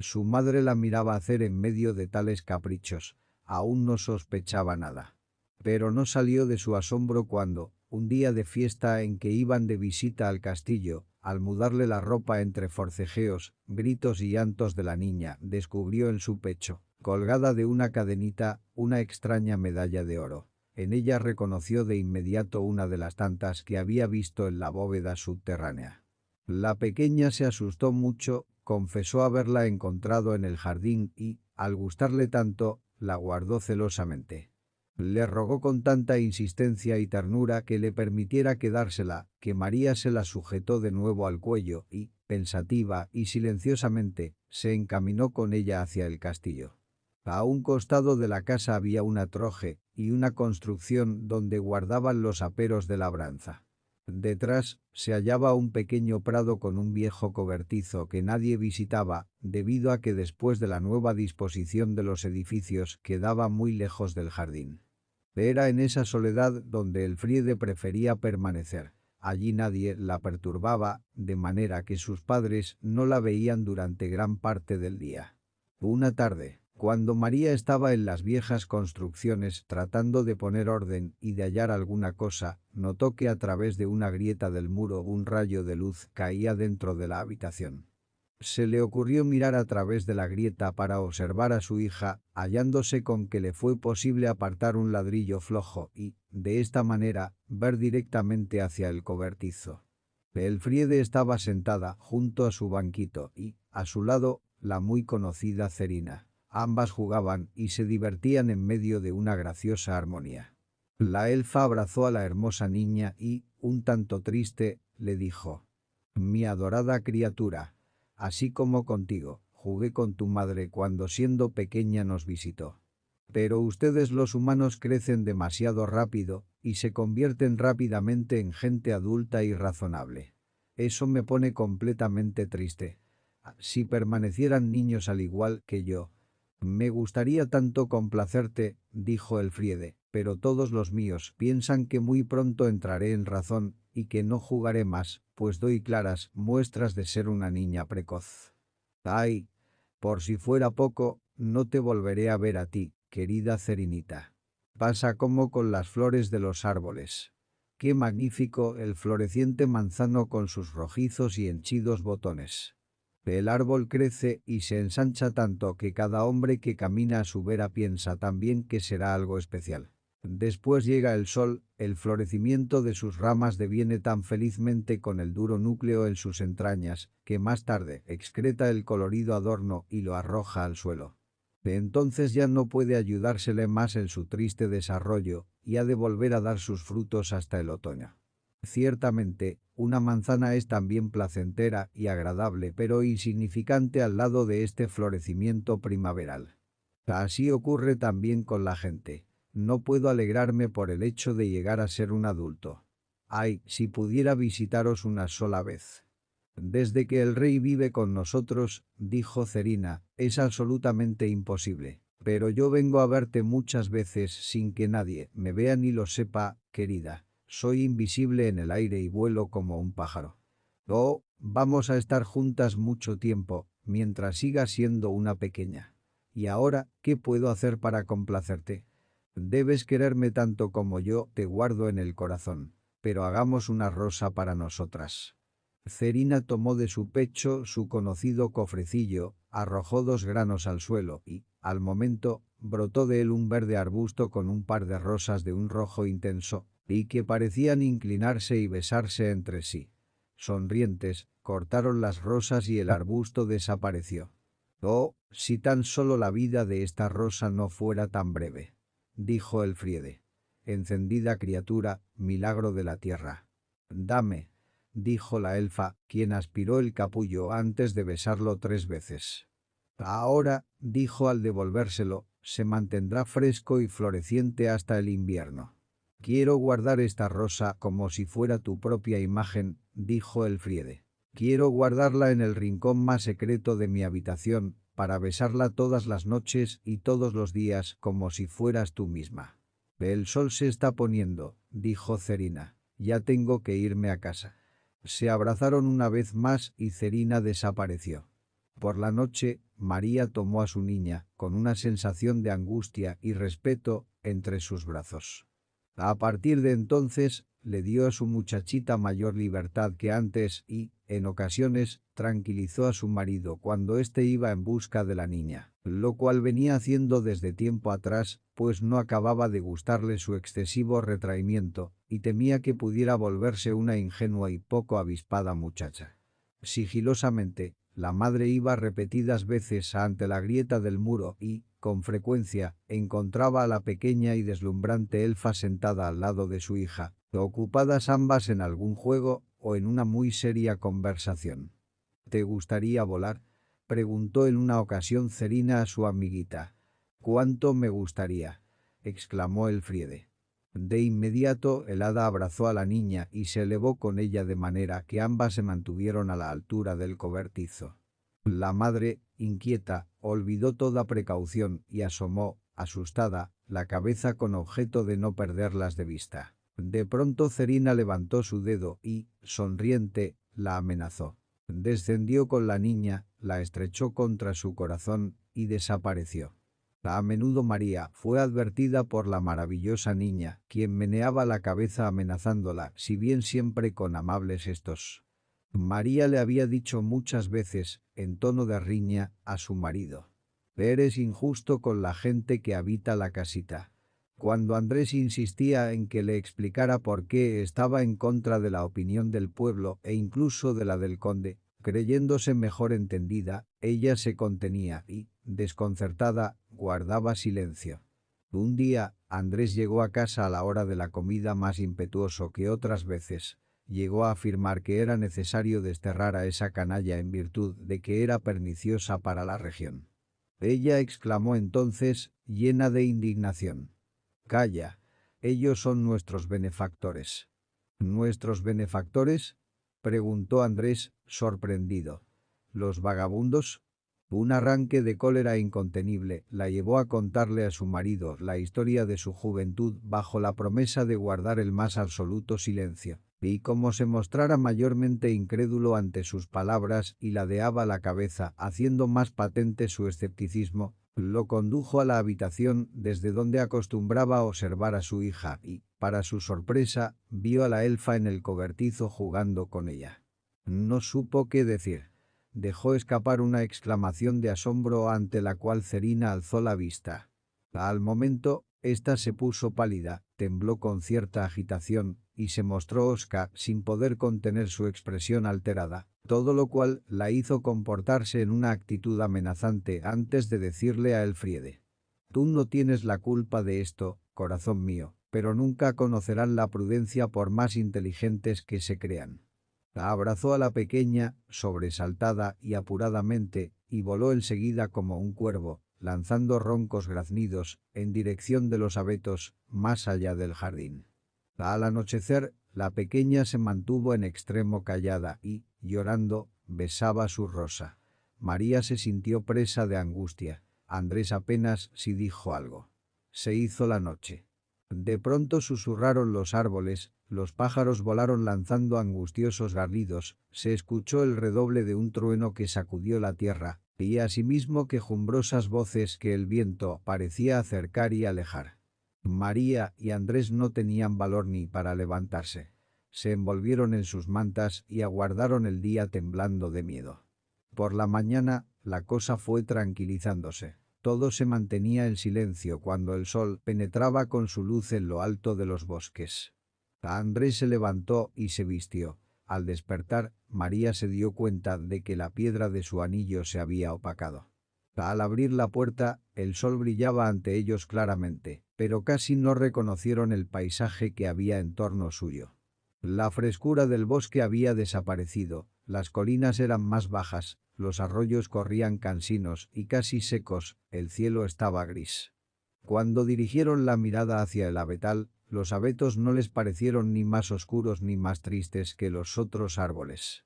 Su madre la miraba hacer en medio de tales caprichos. Aún no sospechaba nada. Pero no salió de su asombro cuando, un día de fiesta en que iban de visita al castillo, al mudarle la ropa entre forcejeos, gritos y llantos de la niña, descubrió en su pecho, colgada de una cadenita, una extraña medalla de oro. En ella reconoció de inmediato una de las tantas que había visto en la bóveda subterránea. La pequeña se asustó mucho, confesó haberla encontrado en el jardín y, al gustarle tanto, la guardó celosamente. Le rogó con tanta insistencia y ternura que le permitiera quedársela, que María se la sujetó de nuevo al cuello y, pensativa y silenciosamente, se encaminó con ella hacia el castillo. A un costado de la casa había una troje y una construcción donde guardaban los aperos de labranza. Detrás se hallaba un pequeño prado con un viejo cobertizo que nadie visitaba, debido a que después de la nueva disposición de los edificios quedaba muy lejos del jardín. Era en esa soledad donde Elfriede prefería permanecer. Allí nadie la perturbaba, de manera que sus padres no la veían durante gran parte del día. Una tarde, cuando María estaba en las viejas construcciones tratando de poner orden y de hallar alguna cosa, notó que a través de una grieta del muro un rayo de luz caía dentro de la habitación. Se le ocurrió mirar a través de la grieta para observar a su hija, hallándose con que le fue posible apartar un ladrillo flojo y, de esta manera, ver directamente hacia el cobertizo. Elfriede estaba sentada junto a su banquito y, a su lado, la muy conocida Cerina. Ambas jugaban y se divertían en medio de una graciosa armonía. La elfa abrazó a la hermosa niña y, un tanto triste, le dijo: «Mi adorada criatura, así como contigo, jugué con tu madre cuando siendo pequeña nos visitó. Pero ustedes los humanos crecen demasiado rápido y se convierten rápidamente en gente adulta y razonable. Eso me pone completamente triste. Si permanecieran niños al igual que yo». «Me gustaría tanto complacerte», dijo Elfriede, «pero todos los míos piensan que muy pronto entraré en razón y que no jugaré más, pues doy claras muestras de ser una niña precoz. Ay, por si fuera poco, no te volveré a ver a ti, querida Cerinita. Pasa como con las flores de los árboles. Qué magnífico el floreciente manzano con sus rojizos y henchidos botones. El árbol crece y se ensancha tanto que cada hombre que camina a su vera piensa también que será algo especial. Después llega el sol, el florecimiento de sus ramas deviene tan felizmente con el duro núcleo en sus entrañas, que más tarde excreta el colorido adorno y lo arroja al suelo. De entonces ya no puede ayudársele más en su triste desarrollo, y ha de volver a dar sus frutos hasta el otoño. Ciertamente, una manzana es también placentera y agradable, pero insignificante al lado de este florecimiento primaveral. Así ocurre también con la gente. No puedo alegrarme por el hecho de llegar a ser un adulto. Ay, si pudiera visitaros una sola vez. Desde que el rey vive con nosotros, dijo Cerina, es absolutamente imposible. Pero yo vengo a verte muchas veces sin que nadie me vea ni lo sepa, querida. Soy invisible en el aire y vuelo como un pájaro. Oh, vamos a estar juntas mucho tiempo, mientras siga siendo una pequeña. Y ahora, ¿qué puedo hacer para complacerte? Debes quererme tanto como yo te guardo en el corazón. Pero hagamos una rosa para nosotras. Cerina tomó de su pecho su conocido cofrecillo, arrojó 2 granos al suelo y, al momento, brotó de él un verde arbusto con un par de rosas de un rojo intenso, y que parecían inclinarse y besarse entre sí. Sonrientes, cortaron las rosas y el arbusto desapareció. «Oh, si tan solo la vida de esta rosa no fuera tan breve», dijo el Friede. «Encendida criatura, milagro de la tierra. Dame», dijo la elfa, quien aspiró el capullo antes de besarlo 3 veces. «Ahora», dijo al devolvérselo, «se mantendrá fresco y floreciente hasta el invierno». «Quiero guardar esta rosa como si fuera tu propia imagen», dijo el Friede. «Quiero guardarla en el rincón más secreto de mi habitación, para besarla todas las noches y todos los días como si fueras tú misma». «El sol se está poniendo», dijo Cerina. «Ya tengo que irme a casa». Se abrazaron una vez más y Cerina desapareció. Por la noche, María tomó a su niña, con una sensación de angustia y respeto, entre sus brazos. A partir de entonces, le dio a su muchachita mayor libertad que antes y, en ocasiones, tranquilizó a su marido cuando éste iba en busca de la niña, lo cual venía haciendo desde tiempo atrás, pues no acababa de gustarle su excesivo retraimiento, y temía que pudiera volverse una ingenua y poco avispada muchacha. Sigilosamente, la madre iba repetidas veces ante la grieta del muro y, con frecuencia, encontraba a la pequeña y deslumbrante elfa sentada al lado de su hija, ocupadas ambas en algún juego o en una muy seria conversación. «¿Te gustaría volar?», preguntó en una ocasión Cerina a su amiguita. «¿Cuánto me gustaría?», exclamó el Friede. De inmediato el hada abrazó a la niña y se elevó con ella de manera que ambas se mantuvieron a la altura del cobertizo. La madre, inquieta, olvidó toda precaución y asomó, asustada, la cabeza con objeto de no perderlas de vista. De pronto Cerina levantó su dedo y, sonriente, la amenazó. Descendió con la niña, la estrechó contra su corazón y desapareció. A menudo María fue advertida por la maravillosa niña, quien meneaba la cabeza amenazándola, si bien siempre con amables gestos. María le había dicho muchas veces, en tono de riña, a su marido: «Eres injusto con la gente que habita la casita». Cuando Andrés insistía en que le explicara por qué estaba en contra de la opinión del pueblo e incluso de la del conde, creyéndose mejor entendida, ella se contenía y, desconcertada, guardaba silencio. Un día, Andrés llegó a casa a la hora de la comida más impetuoso que otras veces. Llegó a afirmar que era necesario desterrar a esa canalla en virtud de que era perniciosa para la región. Ella exclamó entonces, llena de indignación: «Calla, ellos son nuestros benefactores». «¿Nuestros benefactores?», preguntó Andrés, sorprendido. «¿Los vagabundos?». Un arranque de cólera incontenible la llevó a contarle a su marido la historia de su juventud bajo la promesa de guardar el más absoluto silencio, y como se mostrara mayormente incrédulo ante sus palabras y ladeaba la cabeza haciendo más patente su escepticismo, lo condujo a la habitación desde donde acostumbraba a observar a su hija y, para su sorpresa, vio a la elfa en el cobertizo jugando con ella. No supo qué decir. Dejó escapar una exclamación de asombro ante la cual Cerina alzó la vista. Al momento, Esta se puso pálida, tembló con cierta agitación, y se mostró hosca sin poder contener su expresión alterada, todo lo cual la hizo comportarse en una actitud amenazante antes de decirle a Elfriede: «Tú no tienes la culpa de esto, corazón mío, pero nunca conocerán la prudencia por más inteligentes que se crean». La abrazó a la pequeña, sobresaltada y apuradamente, y voló enseguida como un cuervo, lanzando roncos graznidos, en dirección de los abetos, más allá del jardín. Al anochecer, la pequeña se mantuvo en extremo callada y, llorando, besaba su rosa. María se sintió presa de angustia. Andrés apenas si dijo algo. Se hizo la noche. De pronto susurraron los árboles, los pájaros volaron lanzando angustiosos garridos, se escuchó el redoble de un trueno que sacudió la tierra, y asimismo quejumbrosas voces que el viento parecía acercar y alejar. María y Andrés no tenían valor ni para levantarse. Se envolvieron en sus mantas y aguardaron el día temblando de miedo. Por la mañana, la cosa fue tranquilizándose. Todo se mantenía en silencio cuando el sol penetraba con su luz en lo alto de los bosques. Andrés se levantó y se vistió. Al despertar, María se dio cuenta de que la piedra de su anillo se había opacado. Al abrir la puerta, el sol brillaba ante ellos claramente, pero casi no reconocieron el paisaje que había en torno suyo. La frescura del bosque había desaparecido, las colinas eran más bajas, los arroyos corrían cansinos y casi secos, el cielo estaba gris. Cuando dirigieron la mirada hacia el abetal, los abetos no les parecieron ni más oscuros ni más tristes que los otros árboles.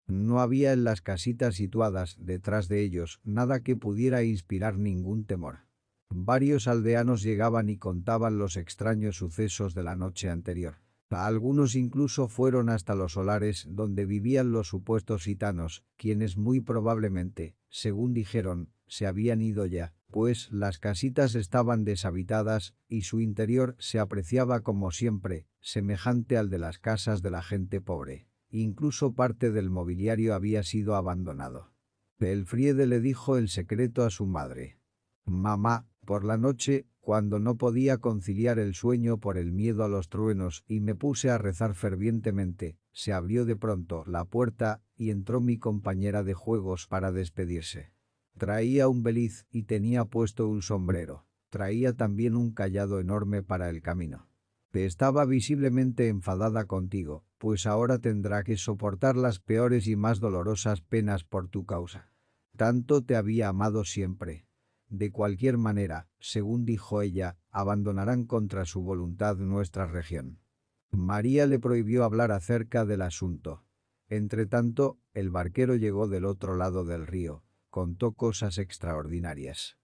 No había en las casitas situadas detrás de ellos nada que pudiera inspirar ningún temor. Varios aldeanos llegaban y contaban los extraños sucesos de la noche anterior. Algunos incluso fueron hasta los solares donde vivían los supuestos gitanos, quienes muy probablemente, según dijeron, se habían ido ya, pues las casitas estaban deshabitadas y su interior se apreciaba como siempre, semejante al de las casas de la gente pobre. Incluso parte del mobiliario había sido abandonado. Elfriede le dijo el secreto a su madre. «Mamá, por la noche, cuando no podía conciliar el sueño por el miedo a los truenos y me puse a rezar fervientemente, se abrió de pronto la puerta y entró mi compañera de juegos para despedirse. Traía un beliz y tenía puesto un sombrero. Traía también un cayado enorme para el camino. Estaba visiblemente enfadada contigo, pues ahora tendrá que soportar las peores y más dolorosas penas por tu causa. Tanto te había amado siempre. De cualquier manera, según dijo ella, abandonarán contra su voluntad nuestra región». María le prohibió hablar acerca del asunto. Entretanto, el barquero llegó del otro lado del río, contó cosas extraordinarias.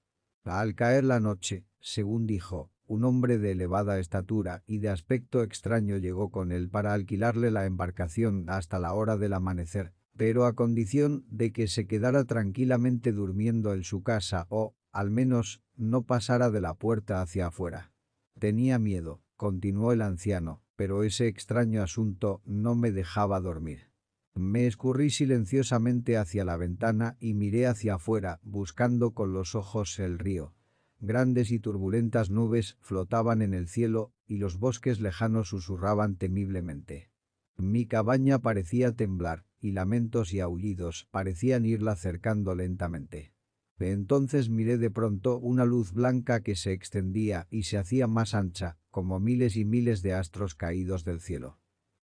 Al caer la noche, según dijo, un hombre de elevada estatura y de aspecto extraño llegó con él para alquilarle la embarcación hasta la hora del amanecer, pero a condición de que se quedara tranquilamente durmiendo en su casa o, al menos, no pasara de la puerta hacia afuera. Tenía miedo, continuó el anciano, pero ese extraño asunto no me dejaba dormir. Me escurrí silenciosamente hacia la ventana y miré hacia afuera, buscando con los ojos el río. Grandes y turbulentas nubes flotaban en el cielo y los bosques lejanos susurraban temiblemente. Mi cabaña parecía temblar y lamentos y aullidos parecían irla cercando lentamente. Entonces miré de pronto una luz blanca que se extendía y se hacía más ancha, como miles y miles de astros caídos del cielo.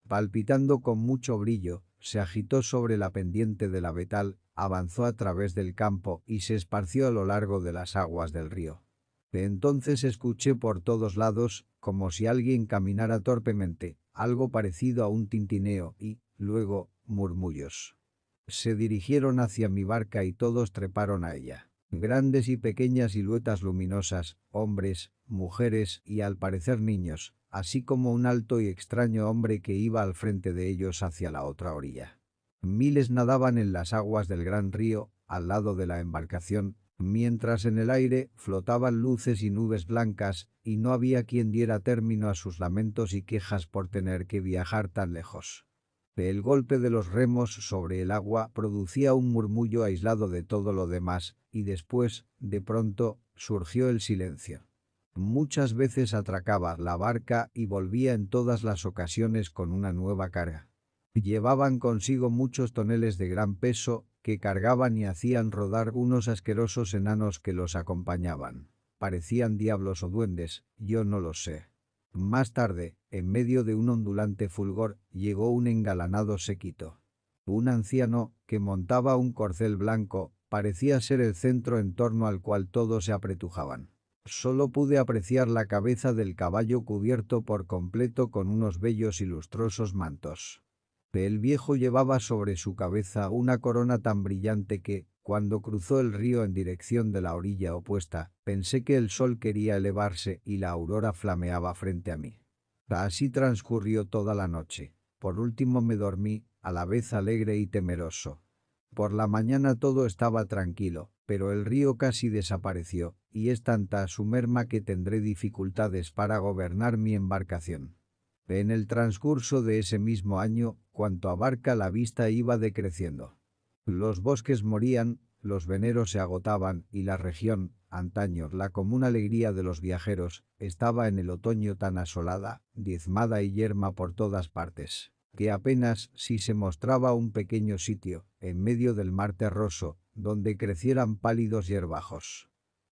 Palpitando con mucho brillo, se agitó sobre la pendiente del abetal, avanzó a través del campo y se esparció a lo largo de las aguas del río. Entonces escuché por todos lados, como si alguien caminara torpemente, algo parecido a un tintineo y, luego, murmullos. Se dirigieron hacia mi barca y todos treparon a ella. Grandes y pequeñas siluetas luminosas, hombres, mujeres y al parecer niños, así como un alto y extraño hombre que iba al frente de ellos hacia la otra orilla. Miles nadaban en las aguas del gran río, al lado de la embarcación, mientras en el aire flotaban luces y nubes blancas, y no había quien diera término a sus lamentos y quejas por tener que viajar tan lejos. El golpe de los remos sobre el agua producía un murmullo aislado de todo lo demás, y después, de pronto, surgió el silencio. Muchas veces atracaba la barca y volvía en todas las ocasiones con una nueva carga. Llevaban consigo muchos toneles de gran peso que cargaban y hacían rodar unos asquerosos enanos que los acompañaban. Parecían diablos o duendes, yo no lo sé. Más tarde, en medio de un ondulante fulgor, llegó un engalanado séquito. Un anciano, que montaba un corcel blanco, parecía ser el centro en torno al cual todos se apretujaban. Solo pude apreciar la cabeza del caballo cubierto por completo con unos bellos y lustrosos mantos. El viejo llevaba sobre su cabeza una corona tan brillante que, cuando cruzó el río en dirección de la orilla opuesta, pensé que el sol quería elevarse y la aurora flameaba frente a mí. Así transcurrió toda la noche. Por último me dormí, a la vez alegre y temeroso. Por la mañana todo estaba tranquilo, pero el río casi desapareció, y es tanta su merma que tendré dificultades para gobernar mi embarcación. En el transcurso de ese mismo año, cuanto abarca la vista iba decreciendo. Los bosques morían, los veneros se agotaban y la región, antaño la común alegría de los viajeros, estaba en el otoño tan asolada, diezmada y yerma por todas partes, que apenas si se mostraba un pequeño sitio, en medio del mar terroso, donde crecieran pálidos hierbajos.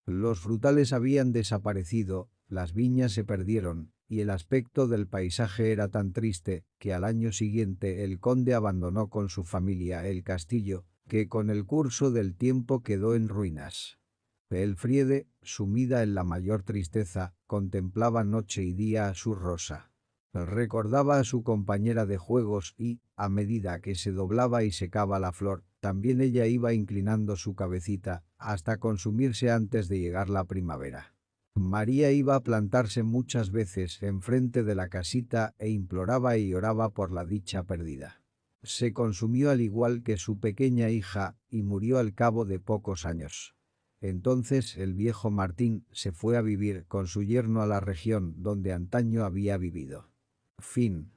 Los frutales habían desaparecido, las viñas se perdieron, y el aspecto del paisaje era tan triste que al año siguiente el conde abandonó con su familia el castillo, que con el curso del tiempo quedó en ruinas. Elfriede, sumida en la mayor tristeza, contemplaba noche y día a su Rosa. Recordaba a su compañera de juegos y, a medida que se doblaba y secaba la flor, también ella iba inclinando su cabecita, hasta consumirse antes de llegar la primavera. María iba a plantarse muchas veces enfrente de la casita e imploraba y oraba por la dicha perdida. Se consumió al igual que su pequeña hija y murió al cabo de pocos años. Entonces el viejo Martín se fue a vivir con su yerno a la región donde antaño había vivido. Fin.